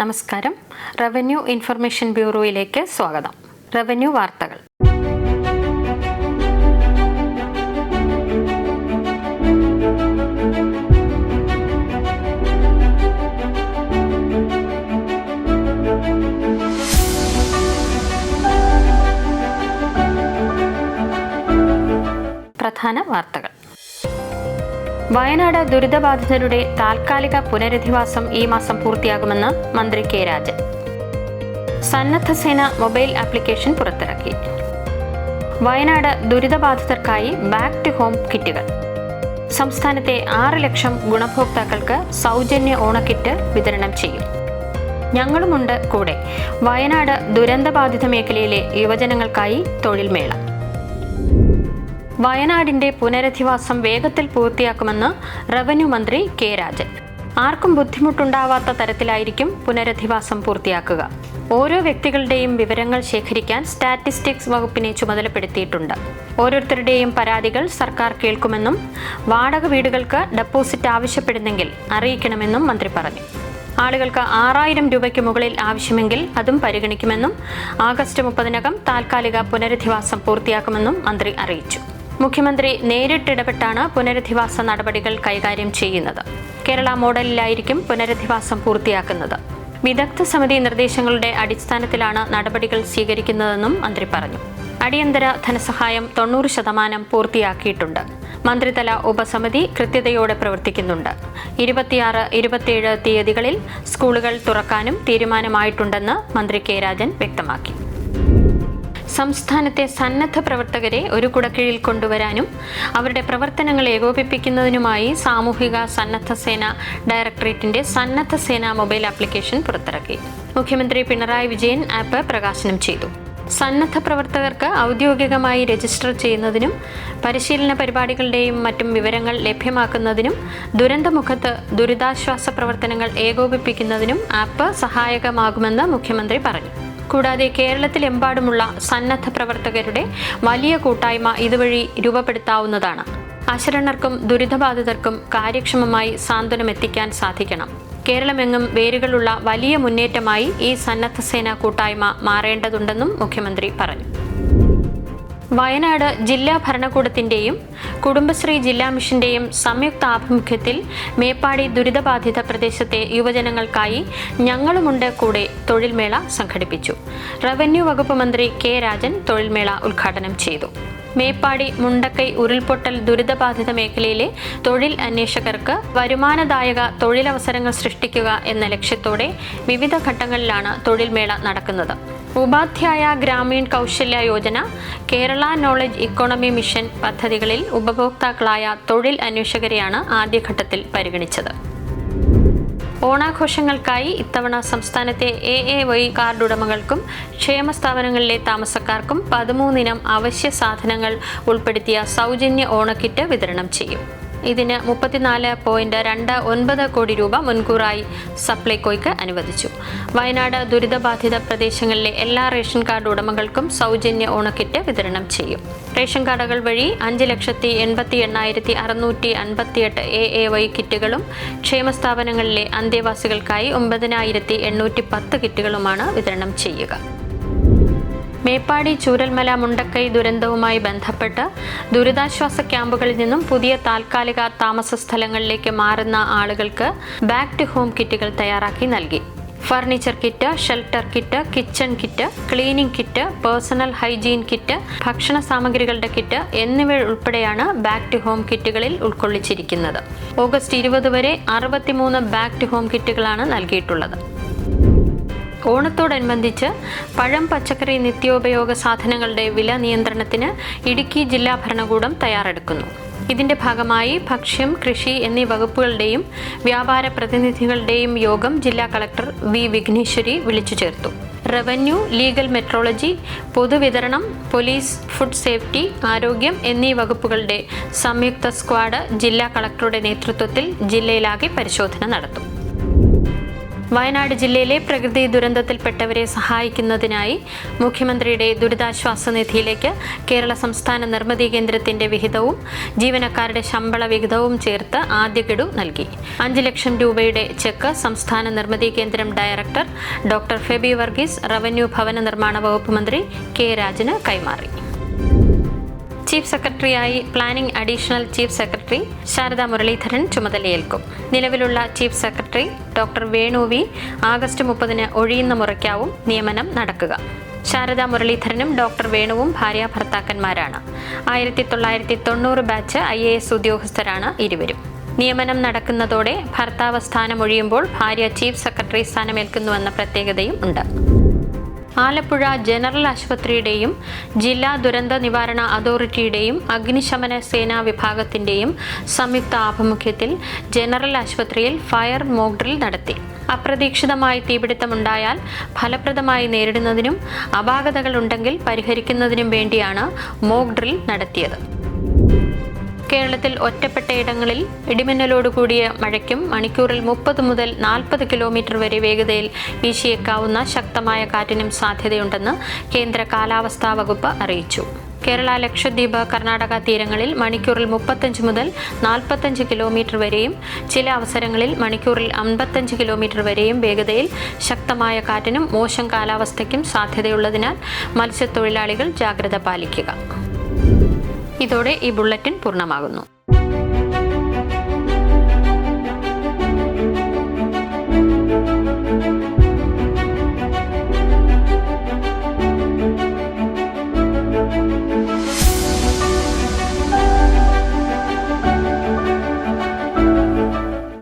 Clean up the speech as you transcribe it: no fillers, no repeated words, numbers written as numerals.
നമസ്കാരം. Revenue information ബ്യൂറോയിലേക്ക് സ്വാഗതം. Revenue വാർത്തകൾ. പ്രധാന വാർത്തകൾ. വയനാട് ദുരിതബാധിതരുടെ താൽക്കാലിക പുനരധിവാസം ഈ മാസം പൂർത്തിയാകുമെന്ന് മന്ത്രി കെ രാജൻ. സന്നദ്ധ സേന മൊബൈൽ ആപ്ലിക്കേഷൻ പുറത്തിറക്കി. വയനാട് ദുരിതബാധിതർക്കായി ബാക്ക് ടു ഹോം കിറ്റുകൾ. സംസ്ഥാനത്തെ 6 ലക്ഷം ഗുണഭോക്താക്കൾക്ക് സൗജന്യ ഓണക്കിറ്റ് വിതരണം ചെയ്യും. ഞങ്ങളുമുണ്ട് കൂടെ. വയനാട് ദുരന്തബാധിത മേഖലയിലെ യുവജനങ്ങൾക്കായി തൊഴിൽ മേള. വയനാടിന്റെ പുനരധിവാസം വേഗത്തിൽ പൂർത്തിയാക്കുമെന്ന് റവന്യൂ മന്ത്രി കെ രാജൻ. ആർക്കും ബുദ്ധിമുട്ടുണ്ടാവാത്ത തരത്തിലായിരിക്കും പുനരധിവാസം പൂർത്തിയാക്കുക. ഓരോ വ്യക്തികളുടെയും വിവരങ്ങൾ ശേഖരിക്കാൻ സ്റ്റാറ്റിസ്റ്റിക്സ് വകുപ്പിനെ ചുമതലപ്പെടുത്തിയിട്ടുണ്ട്. ഓരോരുത്തരുടെയും പരാതികൾ സർക്കാർ കേൾക്കുമെന്നും വാടക വീടുകൾക്ക് ഡെപ്പോസിറ്റ് ആവശ്യപ്പെടുന്നെങ്കിൽ അറിയിക്കണമെന്നും മന്ത്രി പറഞ്ഞു. ആളുകൾക്ക് 6000 രൂപയ്ക്ക് മുകളിൽ ആവശ്യമെങ്കിൽ അതും പരിഗണിക്കുമെന്നും ആഗസ്റ്റ് 30-നകം താൽക്കാലിക പുനരധിവാസം പൂർത്തിയാക്കുമെന്നും മന്ത്രി അറിയിച്ചു. മുഖ്യമന്ത്രി നേരിട്ടിടപെട്ടാണ് പുനരധിവാസ നടപടികൾ കൈകാര്യം ചെയ്യുന്നത്. കേരള മോഡലിലായിരിക്കും പുനരധിവാസം പൂർത്തിയാക്കുന്നത്. വിദഗ്ധ സമിതി നിർദ്ദേശങ്ങളുടെ അടിസ്ഥാനത്തിലാണ് നടപടികൾ സ്വീകരിക്കുന്നതെന്നും മന്ത്രി പറഞ്ഞു. അടിയന്തര ധനസഹായം 90% പൂർത്തിയാക്കിയിട്ടുണ്ട്. മന്ത്രിതല ഉപസമിതി കൃത്യതയോടെ പ്രവർത്തിക്കുന്നുണ്ട്. 26, 27 തീയതികളിൽ സ്കൂളുകൾ തുറക്കാനും തീരുമാനമായിട്ടുണ്ടെന്ന് മന്ത്രി കെ രാജൻ വ്യക്തമാക്കി. സംസ്ഥാനത്തെ സന്നദ്ധ പ്രവർത്തകരെ ഒരു കുടക്കീഴിൽ കൊണ്ടുവരാനും അവരുടെ പ്രവർത്തനങ്ങൾ ഏകോപിപ്പിക്കുന്നതിനുമായി സാമൂഹിക സന്നദ്ധ സേന ഡയറക്ടറേറ്റിന്റെ സന്നദ്ധ സേന മൊബൈൽ ആപ്ലിക്കേഷൻ പുറത്തിറക്കി. മുഖ്യമന്ത്രി പിണറായി വിജയൻ ആപ്പ് പ്രകാശനം ചെയ്തു. സന്നദ്ധ പ്രവർത്തകർക്ക് ഔദ്യോഗികമായി രജിസ്റ്റർ ചെയ്യുന്നതിനും പരിശീലന പരിപാടികളുടെയും മറ്റും വിവരങ്ങൾ ലഭ്യമാക്കുന്നതിനും ദുരന്തമുഖത്ത് ദുരിതാശ്വാസ പ്രവർത്തനങ്ങൾ ഏകോപിപ്പിക്കുന്നതിനും ആപ്പ് സഹായകമാകുമെന്ന് മുഖ്യമന്ത്രി പറഞ്ഞു. കൂടാതെ കേരളത്തിലെമ്പാടുമുള്ള സന്നദ്ധ പ്രവർത്തകരുടെ വലിയ കൂട്ടായ്മ ഇതുവഴി രൂപപ്പെടുത്താവുന്നതാണ്. അശരണർക്കും ദുരിതബാധിതർക്കും കാര്യക്ഷമമായി സാന്ത്വനമെത്തിക്കാൻ സാധിക്കണം. കേരളമെങ്ങും വേരുകളുള്ള വലിയ മുന്നേറ്റമായി ഈ സന്നദ്ധ സേന കൂട്ടായ്മ മാറേണ്ടതുണ്ടെന്നും മുഖ്യമന്ത്രി പറഞ്ഞു. വയനാട് ജില്ലാ ഭരണകൂടത്തിന്റെയും കുടുംബശ്രീ ജില്ലാ മിഷന്റെയും സംയുക്ത ആഭിമുഖ്യത്തിൽ മേപ്പാടി ദുരിതബാധിത പ്രദേശത്തെ യുവജനങ്ങൾക്കായി ഞങ്ങളുമുണ്ട് കൂടെ തൊഴിൽമേള സംഘടിപ്പിച്ചു. റവന്യൂ വകുപ്പ് മന്ത്രി കെ രാജൻ തൊഴിൽമേള ഉദ്ഘാടനം ചെയ്തു. മേപ്പാടി മുണ്ടക്കൈ ഉരുൾപൊട്ടൽ ദുരിതബാധിത മേഖലയിലെ തൊഴിൽ അന്വേഷകർക്ക് വരുമാനദായക തൊഴിലവസരങ്ങൾ സൃഷ്ടിക്കുക എന്ന ലക്ഷ്യത്തോടെ വിവിധ ഘട്ടങ്ങളിലാണ് തൊഴിൽമേള നടക്കുന്നത്. Upadhyaya Grameen Kaushalya Yojana, Kerala knowledge economy mission പദ്ധതികളിൽ ഉപഭോക്താക്കളായ തൊഴിൽ അന്വേഷകരെയാണ് ആദ്യഘട്ടത്തിൽ പരിഗണിച്ചത്. ഓണാഘോഷങ്ങൾക്കായി ഇത്തവണ സംസ്ഥാനത്തെ AAY കാർഡ് ഉടമകൾക്കും ക്ഷേമ സ്ഥാപനങ്ങളിലെ താമസക്കാർക്കും 13 ഇനം അവശ്യ സാധനങ്ങൾ ഉൾപ്പെടുത്തിയ സൗജന്യ ഓണക്കിറ്റ് വിതരണം ചെയ്യും. ഇതിന് 34.29 കോടി രൂപ മുൻകൂറായി സപ്ലൈകോയ്ക്ക് അനുവദിച്ചു. വയനാട് ദുരിതബാധിത പ്രദേശങ്ങളിലെ എല്ലാ റേഷൻ കാർഡ് ഉടമകൾക്കും സൗജന്യ ഓണക്കിറ്റ് വിതരണം ചെയ്യും. റേഷൻ കാർഡുകൾ വഴി 5,88,658 AAY കിറ്റുകളും ക്ഷേമ സ്ഥാപനങ്ങളിലെ അന്തേവാസികൾക്കായി 9,810 കിറ്റുകളുമാണ് വിതരണം ചെയ്യുക. മേപ്പാടി ചൂരൽമല മുണ്ടക്കൈ ദുരന്തവുമായി ബന്ധപ്പെട്ട് ദുരിതാശ്വാസ ക്യാമ്പുകളിൽ നിന്നും പുതിയ താൽക്കാലിക താമസ സ്ഥലങ്ങളിലേക്ക് മാറുന്ന ആളുകൾക്ക് ബാക്ക് ടു ഹോം കിറ്റുകൾ തയ്യാറാക്കി നൽകി. Furniture kit, shelter kit, kitchen kit, cleaning kit, personal hygiene kit, ഭക്ഷണ സാമഗ്രികളുടെ കിറ്റ് എന്നിവ ഉൾപ്പെടെയാണ് ബാക്ക് ടു ഹോം കിറ്റുകളിൽ ഉൾക്കൊള്ളിച്ചിരിക്കുന്നത്. ഓഗസ്റ്റ് 20 വരെ 63 ബാക്ക് ടു ഹോം കിറ്റുകളാണ് നൽകിയിട്ടുള്ളത്. ഓണത്തോടനുബന്ധിച്ച് പഴം, പച്ചക്കറി, നിത്യോപയോഗ സാധനങ്ങളുടെ വില നിയന്ത്രണത്തിന് ഇടുക്കി ജില്ലാ ഭരണകൂടം തയ്യാറെടുക്കുന്നു. ഇതിന്റെ ഭാഗമായി ഭക്ഷ്യം, കൃഷി എന്നീ വകുപ്പുകളുടെയും വ്യാപാര പ്രതിനിധികളുടെയും യോഗം ജില്ലാ കളക്ടർ വി വിഘ്നേശ്വരി വിളിച്ചു ചേർത്തു. റവന്യൂ, ലീഗൽ മെട്രോളജി, പൊതുവിതരണം, പോലീസ്, ഫുഡ് സേഫ്റ്റി, ആരോഗ്യം എന്നീ വകുപ്പുകളുടെ സംയുക്ത സ്ക്വാഡ് ജില്ലാ കളക്ടറുടെ നേതൃത്വത്തിൽ ജില്ലയിലാകെ പരിശോധന നടത്തും. വയനാട് ജില്ലയിലെ പ്രകൃതി ദുരന്തത്തിൽപ്പെട്ടവരെ സഹായിക്കുന്നതിനായി മുഖ്യമന്ത്രിയുടെ ദുരിതാശ്വാസ നിധിയിലേക്ക് കേരള സംസ്ഥാന നിർമ്മിതി കേന്ദ്രത്തിന്റെ വിഹിതവും ജീവനക്കാരുടെ ശമ്പള വിഹിതവും ചേർത്ത് ആദ്യ ഗഡു നൽകി. 5 ലക്ഷം രൂപയുടെ ചെക്ക് സംസ്ഥാന നിർമ്മിതി കേന്ദ്രം director doctor Febi Varghese revenue ഭവന നിർമ്മാണ വകുപ്പ് മന്ത്രി കെ രാജന് കൈമാറി. ചീഫ് സെക്രട്ടറിയായി planning additional chief secretary Sharada Muraleedharan ചുമതലയേൽക്കും. നിലവിലുള്ള chief secretary doctor Venu V August 30 ഒഴിയുന്ന മുറയ്ക്കാവും നിയമനം നടക്കുക. ശാരദ മുരളീധരനും ഡോക്ടർ വേണുവും ഭാര്യ ഭർത്താക്കന്മാരാണ്. 1990 ബാച്ച് IAS ഉദ്യോഗസ്ഥരാണ് ഇരുവരും. നിയമനം നടക്കുന്നതോടെ ഭർത്താവ് സ്ഥാനമൊഴിയുമ്പോൾ ഭാര്യ ചീഫ് സെക്രട്ടറി സ്ഥാനമേൽക്കുന്നുവെന്ന പ്രത്യേകതയും ഉണ്ട്. ആലപ്പുഴ ജനറൽ ആശുപത്രിയുടെയും ജില്ലാ ദുരന്ത നിവാരണ അതോറിറ്റിയുടെയും അഗ്നിശമന സേനാ വിഭാഗത്തിന്റെയും സംയുക്ത ആഭിമുഖ്യത്തിൽ ജനറൽ ആശുപത്രിയിൽ ഫയർ മോക്ക് ഡ്രിൽ നടത്തി. അപ്രതീക്ഷിതമായി തീപിടുത്തമുണ്ടായാൽ ഫലപ്രദമായി നേരിടുന്നതിനും അപാകതകൾ ഉണ്ടെങ്കിൽ പരിഹരിക്കുന്നതിനും വേണ്ടിയാണ് മോക്ക് ഡ്രിൽ നടത്തിയത്. കേരളത്തിൽ ഒറ്റപ്പെട്ടയിടങ്ങളിൽ ഇടിമിന്നലോട് കൂടിയ മഴയ്ക്കും മണിക്കൂറിൽ 30 മുതൽ 40 കിലോമീറ്റർ വരെ വേഗതയിൽ വീശിയേക്കാവുന്ന ശക്തമായ കാറ്റിനും സാധ്യതയുണ്ടെന്ന് കേന്ദ്ര കാലാവസ്ഥാ വകുപ്പ് അറിയിച്ചു. കേരള, ലക്ഷദ്വീപ്, കർണാടക തീരങ്ങളിൽ മണിക്കൂറിൽ 35 മുതൽ 45 കിലോമീറ്റർ വരെയും ചില അവസരങ്ങളിൽ മണിക്കൂറിൽ 55 കിലോമീറ്റർ വരെയും വേഗതയിൽ ശക്തമായ കാറ്റിനും മോശം കാലാവസ്ഥയ്ക്കും സാധ്യതയുള്ളതിനാൽ മത്സ്യത്തൊഴിലാളികൾ ജാഗ്രത പാലിക്കുക. ഇതോടെ ഈ ബുള്ളറ്റിൻ പൂർണ്ണമാകുന്നു.